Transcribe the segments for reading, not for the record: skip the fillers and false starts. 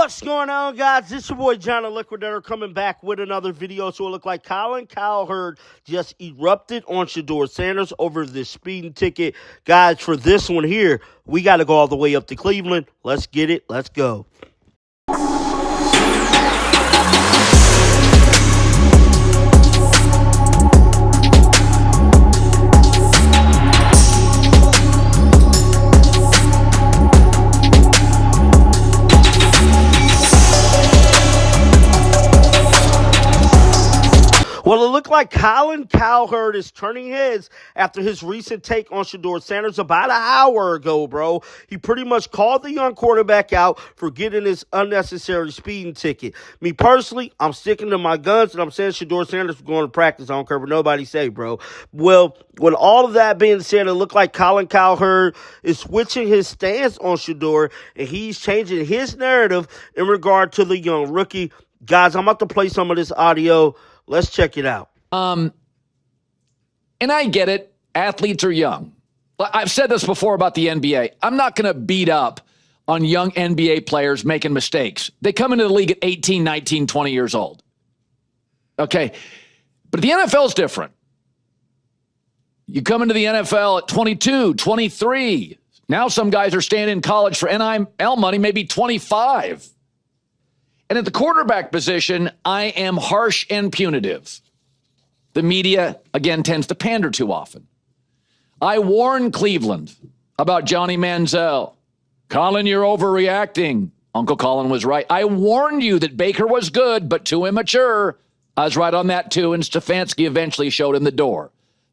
What's going on, guys? It's your boy John the Liquidator coming back with another video. So it looked like Colin Cowherd just erupted on SHEDEUR Sanders over this speeding ticket. Guys, for this one here, we got to go all the way up to Cleveland. Let's get it. Let's go. Well, it looked like Colin Cowherd is turning heads after his recent take on SHEDEUR Sanders about an hour ago, bro. He pretty much called the young quarterback out for getting his unnecessary speeding ticket. Me personally, I'm sticking to my guns, and I'm saying SHEDEUR Sanders is going to practice. I don't care what nobody say, bro. Well, with all of that being said, it looked like Colin Cowherd is switching his stance on SHEDEUR, and he's changing his narrative in regard to the young rookie. Guys, I'm about to play some of this audio. Let's check it out. And I get it. Athletes are young. I've said this before about the NBA. I'm not going to beat up on young NBA players making mistakes. They come into the league at 18, 19, 20 years old. Okay. But the NFL is different. You come into the NFL at 22, 23. Now some guys are staying in college for NIL money, maybe 25. And at the quarterback position, I am harsh and punitive. The media, again, tends to pander too often. I warned Cleveland about Johnny Manziel. Colin, you're overreacting. Uncle Colin was right. I warned you that Baker was good, but too immature. I was right on that too, and Stefanski eventually showed him the door.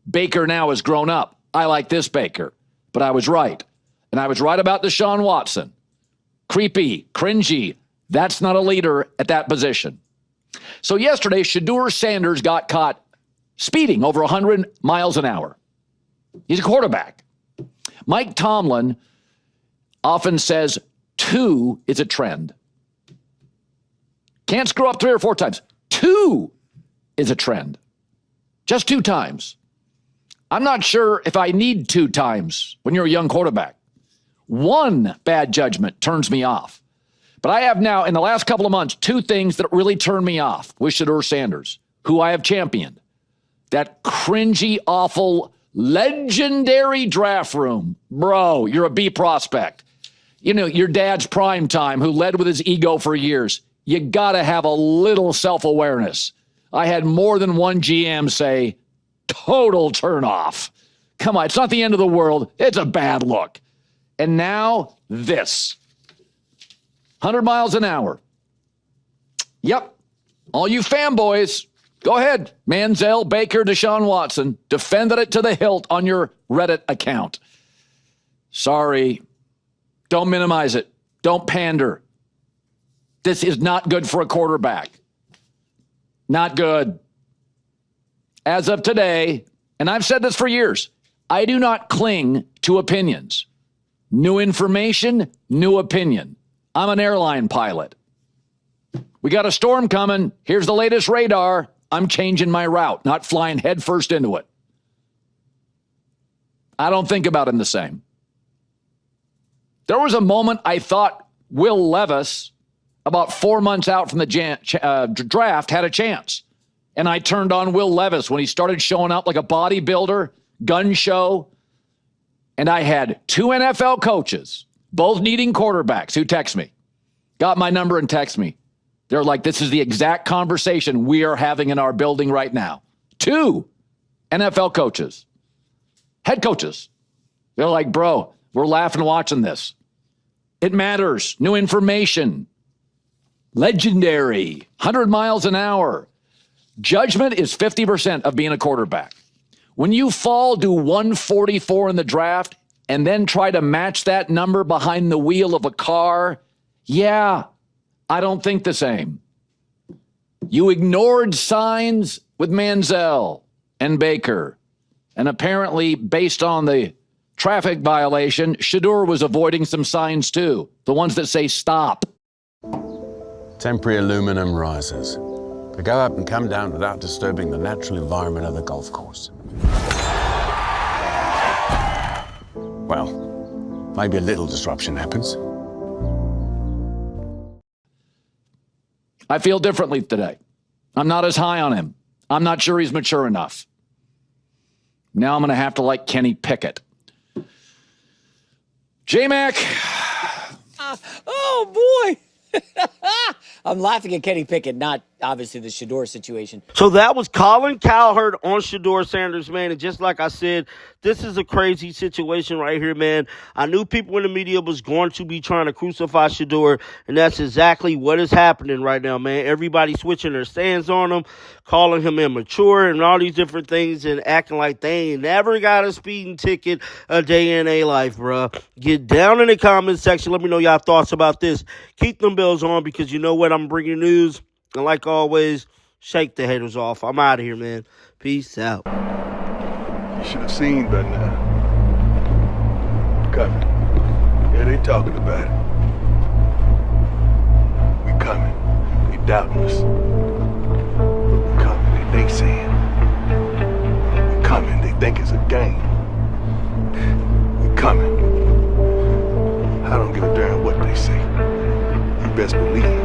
Baker now has grown up. I like this Baker, but I was right. And I was right about Deshaun Watson. Creepy, cringy. That's not a leader at that position. So yesterday, SHEDEUR Sanders got caught speeding over 100 miles an hour. He's a quarterback. Mike Tomlin often says 2 is a trend. Can't screw up 3 or 4 times. 2 is a trend. Just 2 times. I'm not sure if I need 2 times when you're a young quarterback. 1 bad judgment turns me off. But I have now, in the last couple of months, 2 things that really turn me off with SHEDEUR Sanders, who I have championed. That cringy, awful, legendary draft room. Bro, you're a B prospect. You know, your dad's prime time, who led with his ego for years. You got to have a little self-awareness. I had more than one GM say, total turnoff. Come on, it's not the end of the world. It's a bad look. And now, this. 100 miles an hour. Yep. All you fanboys, go ahead. Manziel, Baker, Deshaun Watson, defended it to the hilt on your Reddit account. Sorry. Don't minimize it. Don't pander. This is not good for a quarterback. Not good. As of today, and I've said this for years, I do not cling to opinions. New information, new opinion. I'm an airline pilot. We got a storm coming. Here's the latest radar. I'm changing my route, not flying headfirst into it. I don't think about him the same. There was a moment I thought Will Levis, about 4 months out from the draft, had a chance. And I turned on Will Levis when he started showing up like a bodybuilder, gun show. And I had 2 NFL coaches, both needing quarterbacks, who text me, got my number and text me. They're like, this is the exact conversation we are having in our building right now. 2 NFL coaches, head coaches. They're like, bro, we're laughing watching this. It matters. New information. Legendary. 100 miles an hour. Judgment is 50% of being a quarterback. When you fall to 144 in the draft and then try to match that number behind the wheel of a car, yeah, I don't think the same. You ignored signs with Manziel and Baker. And apparently, based on the traffic violation, SHEDEUR was avoiding some signs too. The ones that say stop. Temporary aluminum risers. They go up and come down without disturbing the natural environment of the golf course. Well, maybe a little disruption happens. I feel differently today. I'm not as high on him. I'm not sure he's mature enough. Now I'm going to have to like Kenny Pickett. J-Mac. Oh, boy. I'm laughing at Kenny Pickett, not obviously the SHEDEUR situation. So that was Colin Cowherd on SHEDEUR Sanders, man. And just like I said, this is a crazy situation right here, man. I knew people in the media was going to be trying to crucify SHEDEUR, and that's exactly what is happening right now, man. Everybody switching their stands on him, calling him immature and all these different things and acting like they ain't never got a speeding ticket a day in their life, bruh. Get down in the comment section. Let me know y'all thoughts about this. Keep them bells on because you know what? I'm bringing news. And like always, shake the haters off. I'm out of here, man. Peace out. You should have seen by now. Coming. Yeah, they talking about it. We coming. They doubting us. We coming. They saying. We coming. They think it's a game. We coming. I don't give a damn what they say. You best believe